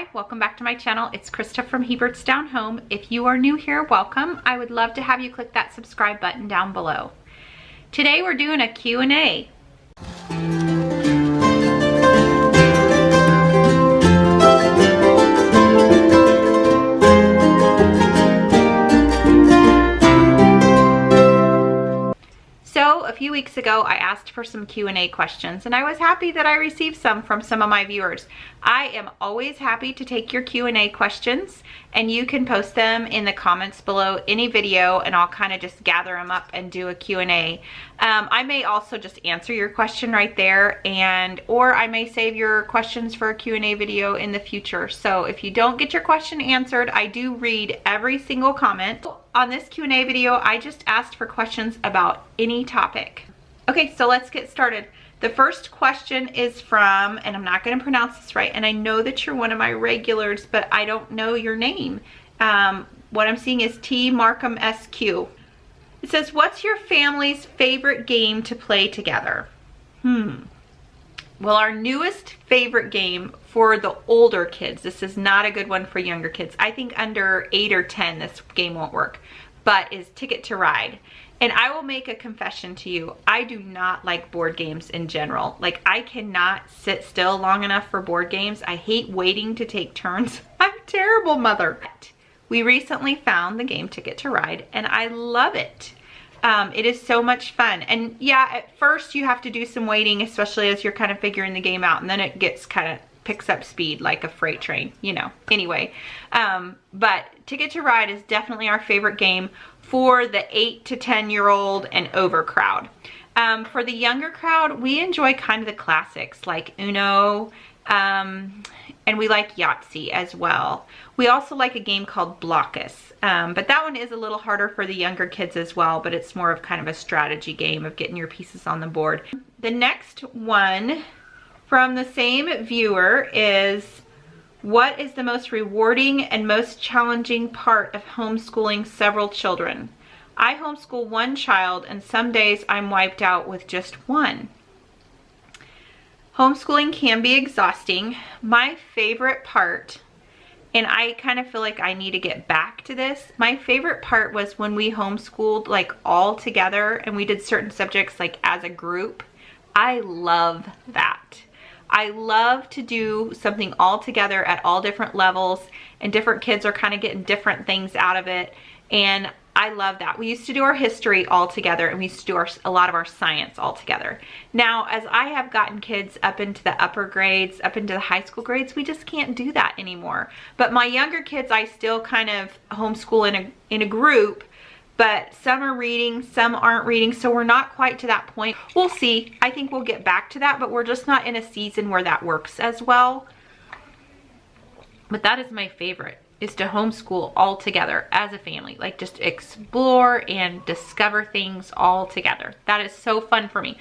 Hi, welcome back to my channel. It's Krista from Hebert's Down Home. If you are new here, welcome. I would love to have you click that subscribe button down below. Today we're doing a Q&A. So a few weeks ago, I asked for some Q&A questions, and I was happy that I received some from some of my viewers. I am always happy to take your Q&A questions, and you can post them in the comments below any video, and I'll kind of just gather them up and do a Q&A. I may also just answer your question right there, or I may save your questions for a Q&A video in the future. So if you don't get your question answered, I do read every single comment. On this Q&A video, I just asked for questions about any topic. Okay, so let's get started. The first question is from, and I'm not going to pronounce this right, and I know that you're one of my regulars, but I don't know your name. What I'm seeing is T Markham SQ. It says, what's your family's favorite game to play together? Well, our newest favorite game for the older kids, this is not a good one for younger kids. I think under 8 or 10, this game won't work, but is Ticket to Ride. And I will make a confession to you. I do not like board games in general. Like, I cannot sit still long enough for board games. I hate waiting to take turns. I'm a terrible mother. We recently found the game Ticket to Ride, and I love it. It is so much fun. And yeah, at first you have to do some waiting, especially as you're kind of figuring the game out, and then it gets kind of picks up speed like a freight train, you know. Anyway, but Ticket to Ride is definitely our favorite game for the 8 to 10-year-old and over crowd. For the younger crowd, we enjoy kind of the classics like Uno, and we like Yahtzee as well. We also like a game called Blockus, but that one is a little harder for the younger kids as well, but it's more of kind of a strategy game of getting your pieces on the board. The next one from the same viewer is, what is the most rewarding and most challenging part of homeschooling several children? I homeschool one child, and some days I'm wiped out with just one. Homeschooling can be exhausting. My favorite part, and I kind of feel like I need to get back to this, my favorite part was when we homeschooled like all together and we did certain subjects like as a group. I love that. I love to do something all together at all different levels, and different kids are kind of getting different things out of it, and I love that. We used to do our history all together, and we used to do a lot of our science all together. Now, as I have gotten kids up into the upper grades, up into the high school grades, we just can't do that anymore. But my younger kids, I still kind of homeschool in a group, but some are reading, some aren't reading, so we're not quite to that point. We'll see. I think we'll get back to that, but we're just not in a season where that works as well. But that is my favorite, is to homeschool all together as a family. Like, just explore and discover things all together. That is so fun for me.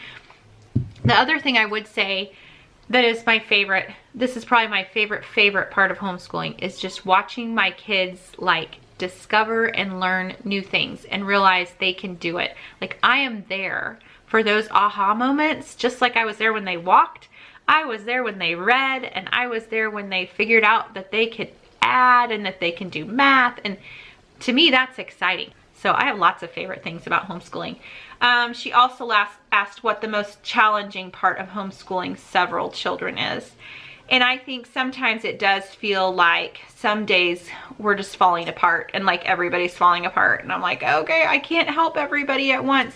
The other thing I would say that is my favorite, this is probably my favorite part of homeschooling, is just watching my kids like discover and learn new things and realize they can do it. Like, I am there for those aha moments, just like I was there when they walked, I was there when they read, and I was there when they figured out that they could add and that they can do math, and to me that's exciting. So I have lots of favorite things about homeschooling. She also asked what the most challenging part of homeschooling several children is. And I think sometimes it does feel like some days we're just falling apart, and like everybody's falling apart. And I'm like, okay, I can't help everybody at once.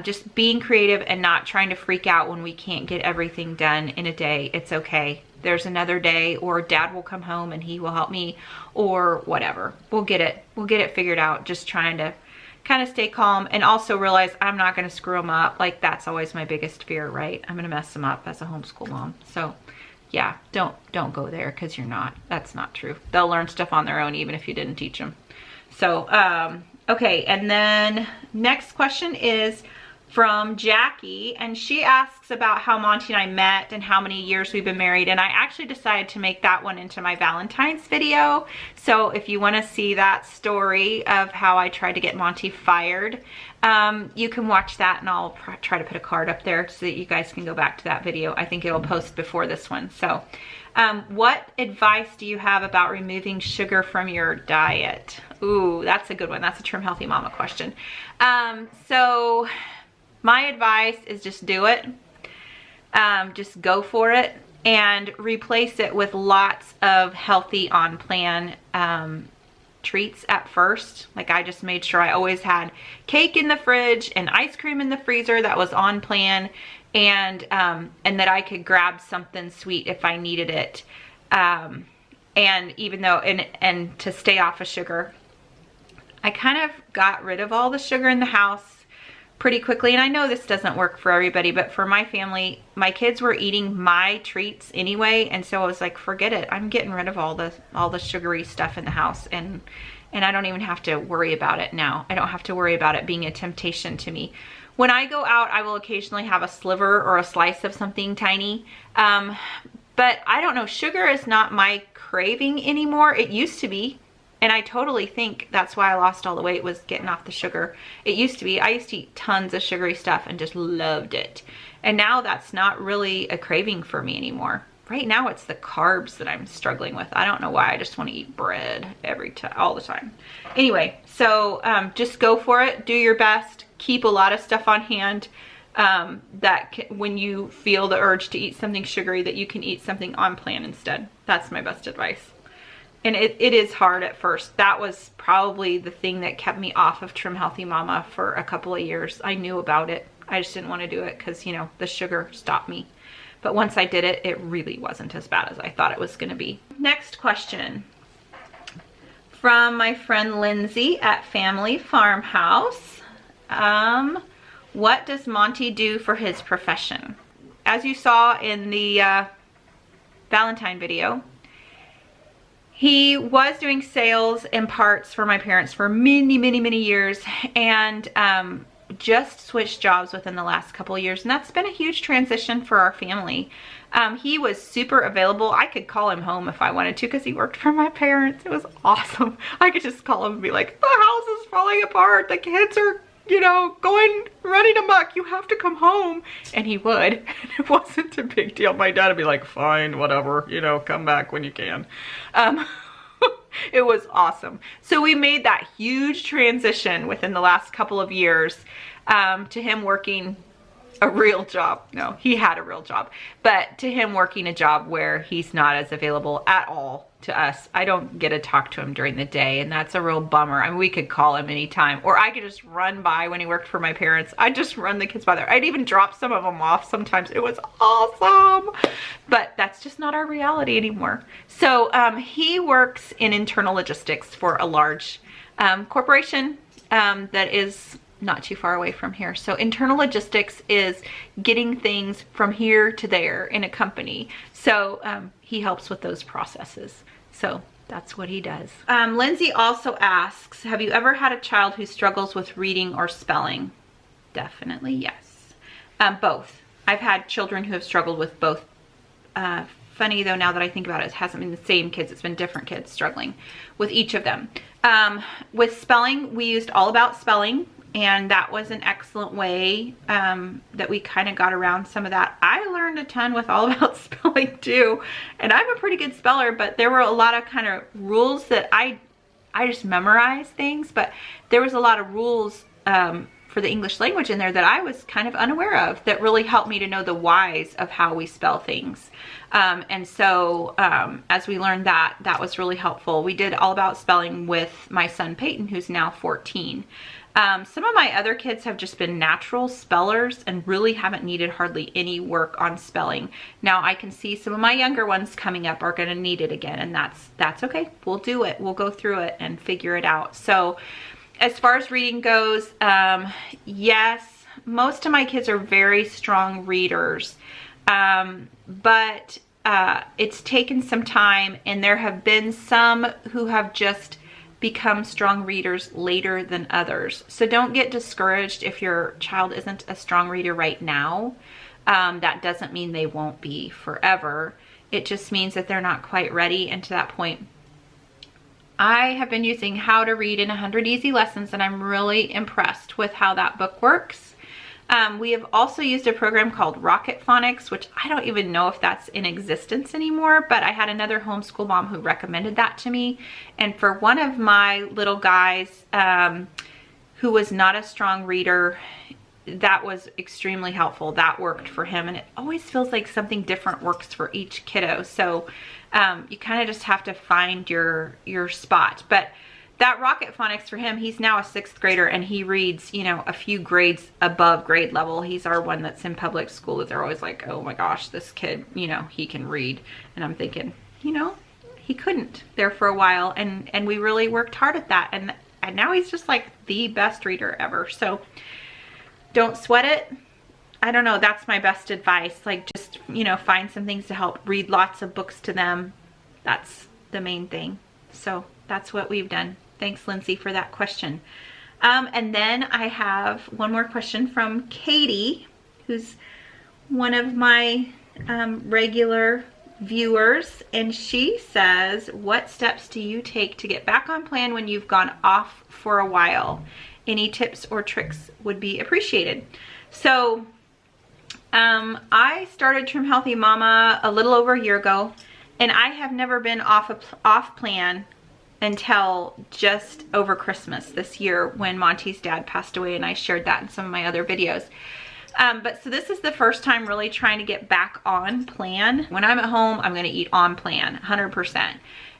Just being creative and not trying to freak out when we can't get everything done in a day. It's okay. There's another day, or dad will come home and he will help me, or whatever. We'll get it figured out. Just trying to kind of stay calm and also realize I'm not going to screw them up. Like, that's always my biggest fear, right? I'm going to mess them up as a homeschool mom. So yeah, don't go there, because you're not. That's not true. They'll learn stuff on their own even if you didn't teach them. So, okay, and then next question is from Jackie, and she asks about how Monty and I met and how many years we've been married, and I actually decided to make that one into my Valentine's video. So if you want to see that story of how I tried to get Monty fired, you can watch that, and I'll try to put a card up there so that you guys can go back to that video. I think it'll post before this one. So What advice do you have about removing sugar from your diet? Ooh, that's a good one. That's a Trim Healthy Mama question. So my advice is just do it. Just go for it and replace it with lots of healthy on-plan treats at first. Like I just made sure I always had cake in the fridge and ice cream in the freezer that was on plan, and that I could grab something sweet if I needed it. And even though, and to stay off of sugar. I kind of got rid of all the sugar in the house pretty quickly, and I know this doesn't work for everybody, but for my family, my kids were eating my treats anyway, and so I was like, forget it. I'm getting rid of all the sugary stuff in the house, and I don't even have to worry about it now. I don't have to worry about it being a temptation to me. When I go out, I will occasionally have a sliver or a slice of something tiny, but I don't know, sugar is not my craving anymore. It used to be. And I totally think that's why I lost all the weight, was getting off the sugar. It used to be. I used to eat tons of sugary stuff and just loved it. And now that's not really a craving for me anymore. Right now it's the carbs that I'm struggling with. I don't know why. I just want to eat bread all the time. Anyway, so just go for it. Do your best. Keep a lot of stuff on hand. When you feel the urge to eat something sugary, that you can eat something on plan instead. That's my best advice. And it is hard at first. That was probably the thing that kept me off of Trim Healthy Mama for a couple of years. I knew about it. I just didn't want to do it because, you know, the sugar stopped me. But once I did it, it really wasn't as bad as I thought it was going to be. Next question from my friend Lindsay at Family Farmhouse. What does Monty do for his profession? As you saw in the Valentine video, he was doing sales and parts for my parents for many years, and just switched jobs within the last couple of years, and that's been a huge transition for our family. He was super available. I could call him home if I wanted to because he worked for my parents. It was awesome. I could just call him and be like, the house is falling apart. The kids are, you know, running amok. You have to come home. And he would. It wasn't a big deal. My dad would be like, fine, whatever, you know, come back when you can. It was awesome. So we made that huge transition within the last couple of years to him working a real job. No, he had a real job, but to him working a job where he's not as available at all to us. I don't get to talk to him during the day, and that's a real bummer. I mean, we could call him anytime, or I could just run by when he worked for my parents. I'd just run the kids by there. I'd even drop some of them off sometimes. It was awesome, but that's just not our reality anymore. So he works in internal logistics for a large corporation that is not too far away from here. So internal logistics is getting things from here to there in a company. So he helps with those processes. So that's what he does. Lindsay also asks, have you ever had a child who struggles with reading or spelling? Definitely yes. Both. I've had children who have struggled with both. Funny though, now that I think about it, it hasn't been the same kids. It's been different kids struggling with each of them. With spelling, we used All About Spelling, and that was an excellent way that we kind of got around some of that. I learned a ton with All About Spelling too, and I'm a pretty good speller, but there were a lot of kind of rules that I just memorized things, but there was a lot of rules for the English language in there that I was kind of unaware of that really helped me to know the whys of how we spell things. And so as we learned that, that was really helpful. We did All About Spelling with my son Peyton, who's now 14. Some of my other kids have just been natural spellers and really haven't needed hardly any work on spelling. Now I can see some of my younger ones coming up are going to need it again, and that's okay. We'll do it. We'll go through it and figure it out. So as far as reading goes, yes, most of my kids are very strong readers, but it's taken some time, and there have been some who have just become strong readers later than others. So don't get discouraged if your child isn't a strong reader right now. That doesn't mean they won't be forever. It just means that they're not quite ready. And to that point, I have been using How to Read in 100 Easy Lessons, and I'm really impressed with how that book works. We have also used a program called Rocket Phonics, which I don't even know if that's in existence anymore, but I had another homeschool mom who recommended that to me. And for one of my little guys who was not a strong reader, that was extremely helpful. That worked for him, and it always feels like something different works for each kiddo. So you kind of just have to find your spot. But that Rocket Phonics for him, he's now a 6th grader and he reads, you know, a few grades above grade level. He's our one that's in public school that they're always like, oh my gosh, this kid, you know, he can read. And I'm thinking, you know, he couldn't there for a while, and we really worked hard at that. And now he's just like the best reader ever. So don't sweat it. I don't know, that's my best advice. Like, just, you know, find some things to help. Read lots of books to them. That's the main thing. So that's what we've done. Thanks, Lindsay, for that question. And then I have one more question from Katie, who's one of my regular viewers. And she says, what steps do you take to get back on plan when you've gone off for a while? Any tips or tricks would be appreciated. So I started Trim Healthy Mama a little over a year ago, and I have never been off plan until just over Christmas this year, when Monty's dad passed away, and I shared that in some of my other videos. But so this is the first time really trying to get back on plan. When I'm at home, I'm gonna eat on plan, 100%.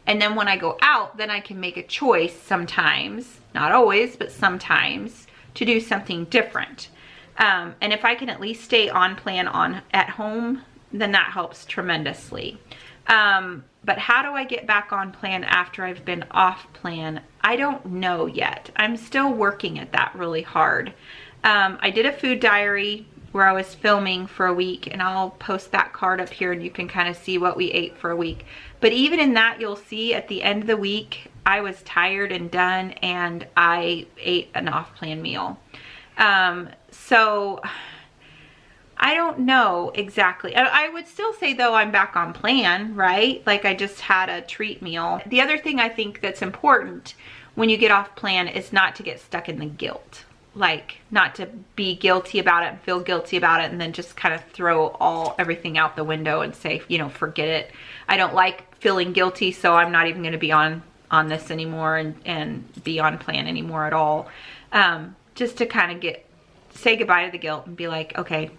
And then when I go out, then I can make a choice sometimes, not always, but sometimes, to do something different. And if I can at least stay on plan at home, then that helps tremendously. But how do I get back on plan after I've been off plan? I don't know yet. I'm still working at that really hard. I did a food diary where I was filming for a week, and I'll post that card up here and you can kind of see what we ate for a week. But even in that, you'll see at the end of the week, I was tired and done, and I ate an off-plan meal. So I don't know exactly. I would still say though I'm back on plan, right? Like, I just had a treat meal. The other thing I think that's important when you get off plan is not to get stuck in the guilt. Like, not to be guilty about it and feel guilty about it and then just kind of throw everything out the window and say, you know, forget it. I don't like feeling guilty, so I'm not even going to be on this anymore and be on plan anymore at all. Just to kind of say goodbye to the guilt and be like, okay,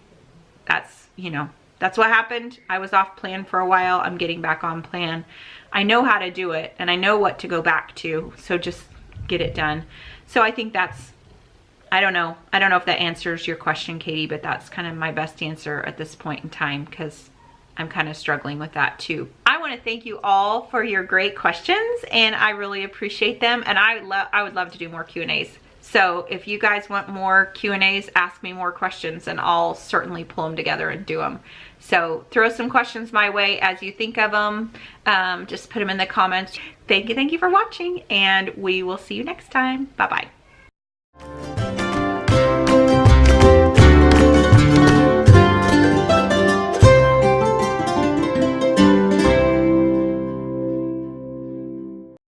that's, you know, that's what happened. I was off plan for a while. I'm getting back on plan. I know how to do it, and I know what to go back to. So just get it done. So I think that's, I don't know if that answers your question, Katie, but that's kind of my best answer at this point in time, because I'm kind of struggling with that too. I want to thank you all for your great questions, and I really appreciate them. And I would love to do more Q&As. So if you guys want more Q&As, ask me more questions, and I'll certainly pull them together and do them. So throw some questions my way as you think of them. Just put them in the comments. Thank you for watching, and we will see you next time. Bye-bye.